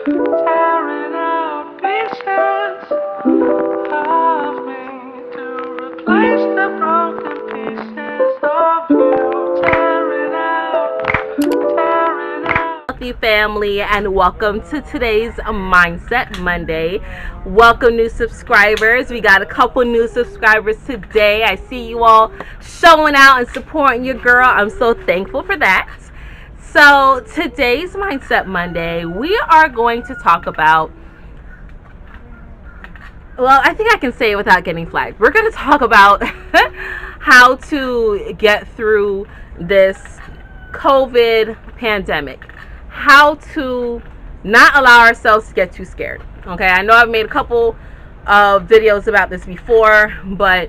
Tearing out pieces of me to replace the broken pieces of you. Tearing out. Healthy family, and welcome to today's Mindset Monday. Welcome, new subscribers. We got a couple new subscribers today. I see you all showing out and supporting your girl. I'm so thankful for that. So today's Mindset Monday, we are going to talk about, well, I think I can say it without getting flagged. We're going to talk about how to get through this COVID pandemic, how to not allow ourselves to get too scared. Okay, I know I've made a couple of videos about this before, but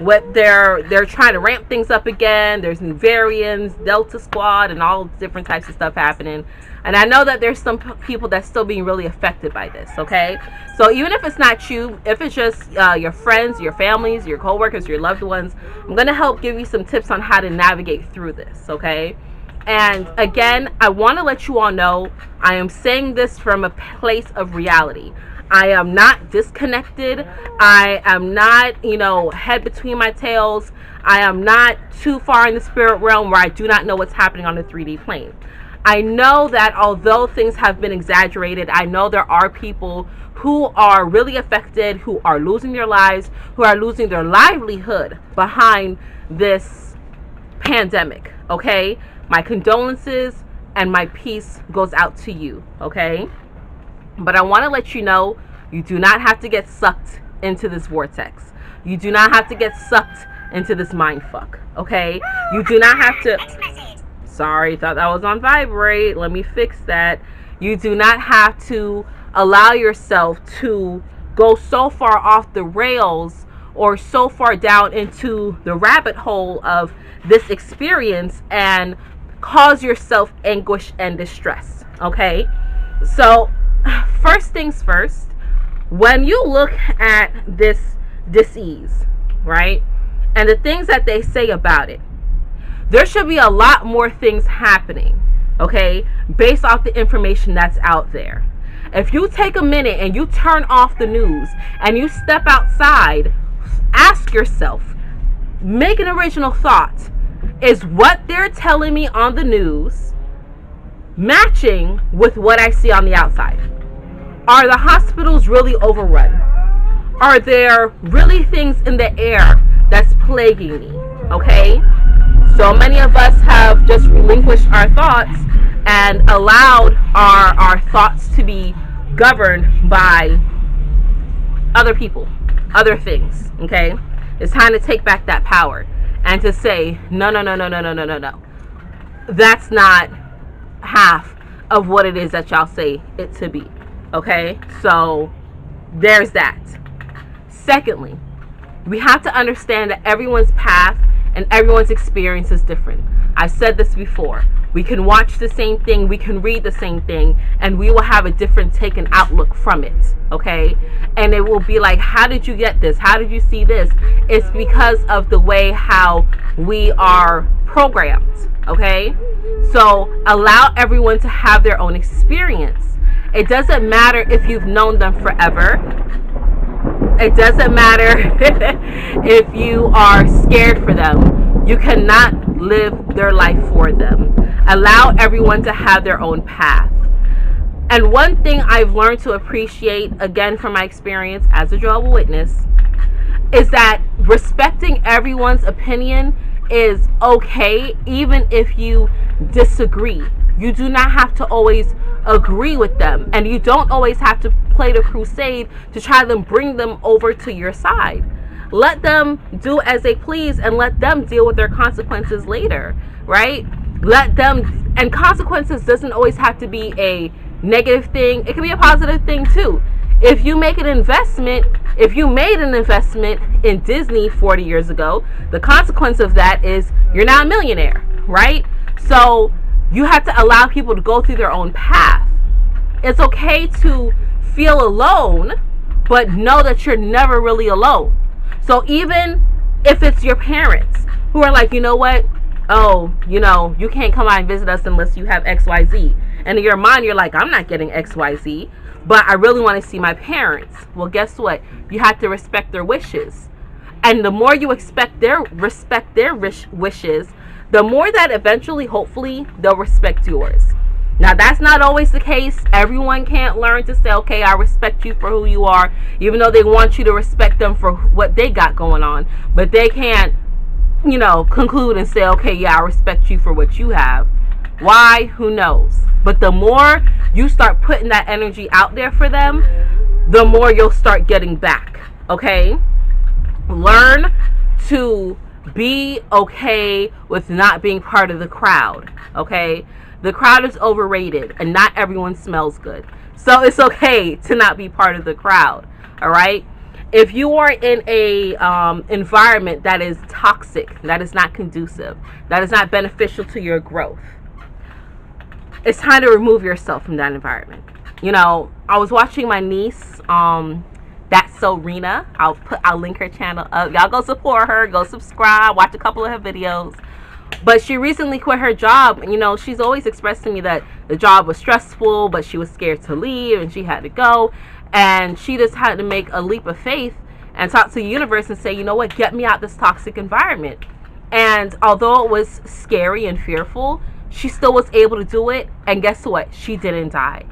what they're trying to ramp things up again. There's new variants, Delta Squad, and all different types of stuff happening. And I know that there's some people that's still being really affected by this. Okay, so even if it's not you, if it's just your friends, your families, your coworkers, your loved ones, I'm gonna help give you some tips on how to navigate through this. Okay. And again, I want to let you all know I am saying this from a place of reality. I am not disconnected. I am not, head between my tails. I am not too far in the spirit realm where I do not know what's happening on the 3D plane. I know that although things have been exaggerated, I know there are people who are really affected, who are losing their lives, who are losing their livelihood behind this pandemic, okay? My condolences and my peace goes out to you, okay? But I want to let you know, you do not have to get sucked into this vortex. You do not have to get sucked into this mind fuck, okay? You do not have to... Sorry, thought that was on vibrate. Let me fix that. You do not have to allow yourself to go so far off the rails or so far down into the rabbit hole of this experience and cause yourself anguish and distress, okay? So first things first, when you look at this disease, right, and the things that they say about it, there should be a lot more things happening, okay, based off the information that's out there. If you take a minute and you turn off the news and you step outside, ask yourself, make an original thought. Is what they're telling me on the news matching with what I see on the outside? Are the hospitals really overrun? Are there really things in the air that's plaguing me? Okay? So many of us have just relinquished our thoughts and allowed our thoughts to be governed by other people, other things. Okay? It's time to take back that power and to say, no. That's not half of what it is that y'all say it to be. Okay? So there's that. Secondly, we have to understand that everyone's path and everyone's experience is different. I've said this before. We can watch the same thing, we can read the same thing, and we will have a different take and outlook from it, okay? And it will be like, how did you get this? How did you see this? It's because of the way how we are programmed, okay? So allow everyone to have their own experience. It doesn't matter if you've known them forever. It doesn't matter if you are scared for them. You cannot live their life for them. Allow everyone to have their own path. And one thing I've learned to appreciate, again from my experience as a Jehovah's Witness, is that respecting everyone's opinion is okay, even if you disagree. You do not have to always agree with them, and you don't always have to play the crusade to try to bring them over to your side. Let them do as they please and let them deal with their consequences later, right? Let them, and consequences doesn't always have to be a negative thing. It can be a positive thing too. If you make an investment, if you made an investment in Disney 40 years ago, the consequence of that is you're now a millionaire, right? So you have to allow people to go through their own path. It's okay to feel alone, but know that you're never really alone. So even if it's your parents who are like, you know what? Oh, you can't come out and visit us unless you have XYZ. And in your mind, you're like, I'm not getting XYZ, but I really want to see my parents. Well, guess what? You have to respect their wishes. And the more you respect their wishes, the more that eventually, hopefully, they'll respect yours. Now, that's not always the case. Everyone can't learn to say, okay, I respect you for who you are, even though they want you to respect them for what they got going on. But they can't, conclude and say, okay, yeah, I respect you for what you have. Why? Who knows? But the more you start putting that energy out there for them, the more you'll start getting back. Okay? Learn to be okay with not being part of the crowd. Okay? The crowd is overrated and not everyone smells good. So it's okay to not be part of the crowd. All right? If you are in a environment that is toxic, that is not conducive, that is not beneficial to your growth, it's time to remove yourself from that environment. I was watching my niece, That's So Rena. I'll link her channel up. Y'all go support her, go subscribe, watch a couple of her videos. But she recently quit her job. She's always expressed to me that the job was stressful, but she was scared to leave and she had to go. And she just had to make a leap of faith and talk to the universe and say, you know what, get me out this toxic environment. And although it was scary and fearful, she still was able to do it. And guess what? She didn't die.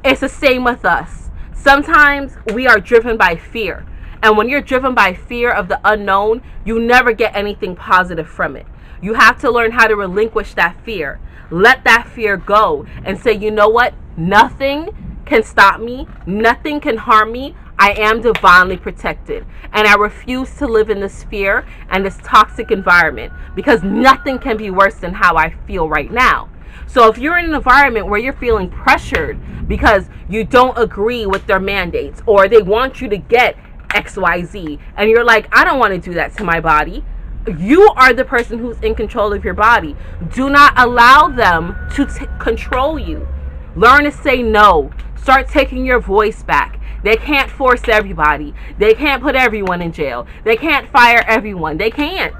It's the same with us. Sometimes we are driven by fear. And when you're driven by fear of the unknown, you never get anything positive from it. You have to learn how to relinquish that fear. Let that fear go and say, you know what? Nothing can stop me. Nothing can harm me. I am divinely protected. And I refuse to live in this fear and this toxic environment because nothing can be worse than how I feel right now. So if you're in an environment where you're feeling pressured because you don't agree with their mandates or they want you to get XYZ and you're like, I don't want to do that to my body. You are the person who's in control of your body. Do not allow them to control you. Learn to say no. Start taking your voice back. They can't force everybody. They can't put everyone in jail. They can't fire everyone. They can't.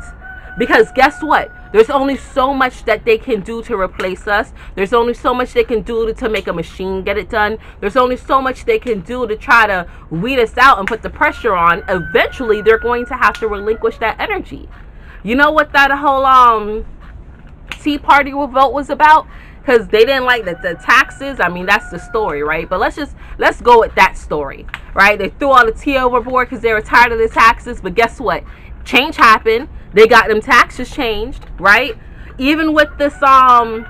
Because guess what? There's only so much that they can do to replace us. There's only so much they can do to make a machine get it done. There's only so much they can do to try to weed us out and put the pressure on. Eventually, they're going to have to relinquish that energy. You know what that whole Tea Party vote was about? Because they didn't like the taxes. I mean, that's the story, right? But let's go with that story, right? They threw all the tea overboard because they were tired of the taxes. But guess what? Change happened. They got them taxes changed, right? Even with this storm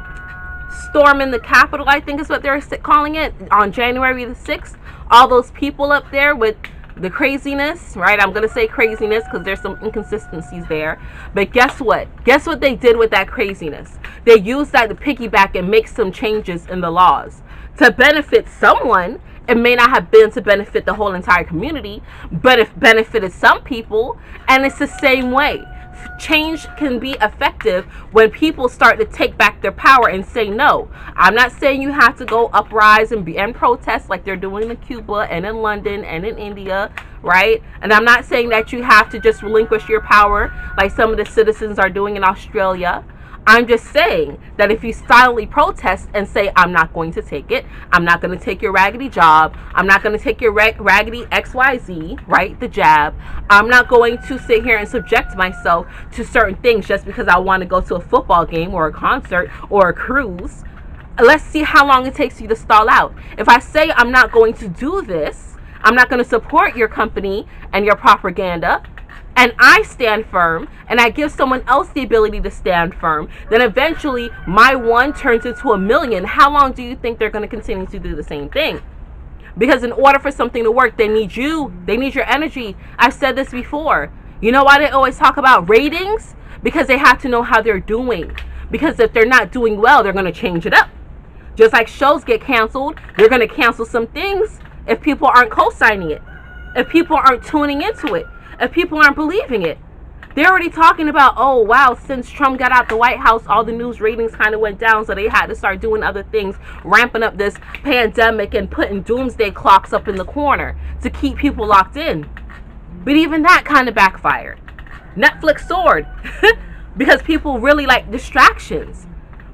in the Capitol, I think is what they're calling it, on January the 6th. All those people up there with the craziness, right? I'm going to say craziness because there's some inconsistencies there. But guess what? Guess what they did with that craziness? They used that to piggyback and make some changes in the laws to benefit someone. It may not have been to benefit the whole entire community, but it benefited some people. And it's the same way. Change can be effective when people start to take back their power and say no. I'm not saying you have to go uprise and protest like they're doing in Cuba and in London and in India, right? And I'm not saying that you have to just relinquish your power like some of the citizens are doing in Australia. I'm just saying that if you silently protest and say, I'm not going to take it, I'm not going to take your raggedy job, I'm not going to take your raggedy XYZ, right, the jab, I'm not going to sit here and subject myself to certain things just because I want to go to a football game or a concert or a cruise. Let's see how long it takes you to stall out. If I say I'm not going to do this, I'm not going to support your company and your propaganda, and I stand firm, and I give someone else the ability to stand firm, then eventually my one turns into a million. How long do you think they're going to continue to do the same thing? Because in order for something to work, they need you. They need your energy. I've said this before. You know why they always talk about ratings? Because they have to know how they're doing. Because if they're not doing well, they're going to change it up. Just like shows get canceled, they're going to cancel some things if people aren't co-signing it, if people aren't tuning into it, if people aren't believing it. They're already talking about, oh wow, since Trump got out the White House, all the news ratings kind of went down, so they had to start doing other things, ramping up this pandemic and putting doomsday clocks up in the corner to keep people locked in. But even that kind of backfired. Netflix soared because people really like distractions.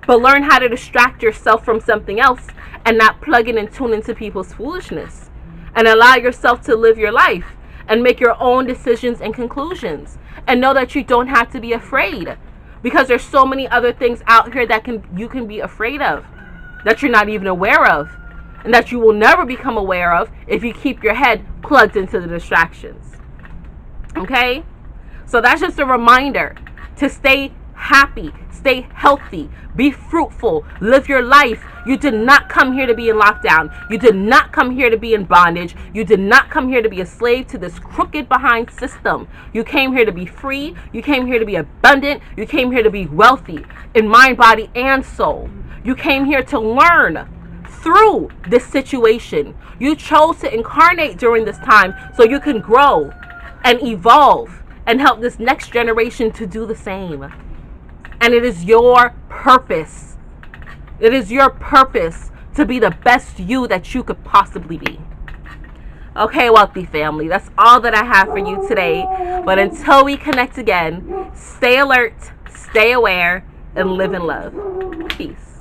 but learn how to distract yourself from something else and not plug in and tune into people's foolishness. And allow yourself to live your life and make your own decisions and conclusions. And know that you don't have to be afraid, because there's so many other things out here that you can be afraid of, that you're not even aware of, and that you will never become aware of if you keep your head plugged into the distractions. Okay? So that's just a reminder to stay happy, stay healthy, be fruitful, live your life. You did not come here to be in lockdown. You did not come here to be in bondage. You did not come here to be a slave to this crooked behind system. You came here to be free. You came here to be abundant. You came here to be wealthy in mind, body, and soul. You came here to learn through this situation. You chose to incarnate during this time so you can grow and evolve and help this next generation to do the same. And it is your purpose. It is your purpose to be the best you that you could possibly be. Okay, wealthy family, that's all that I have for you today. But until we connect again, stay alert, stay aware, and live in love. Peace.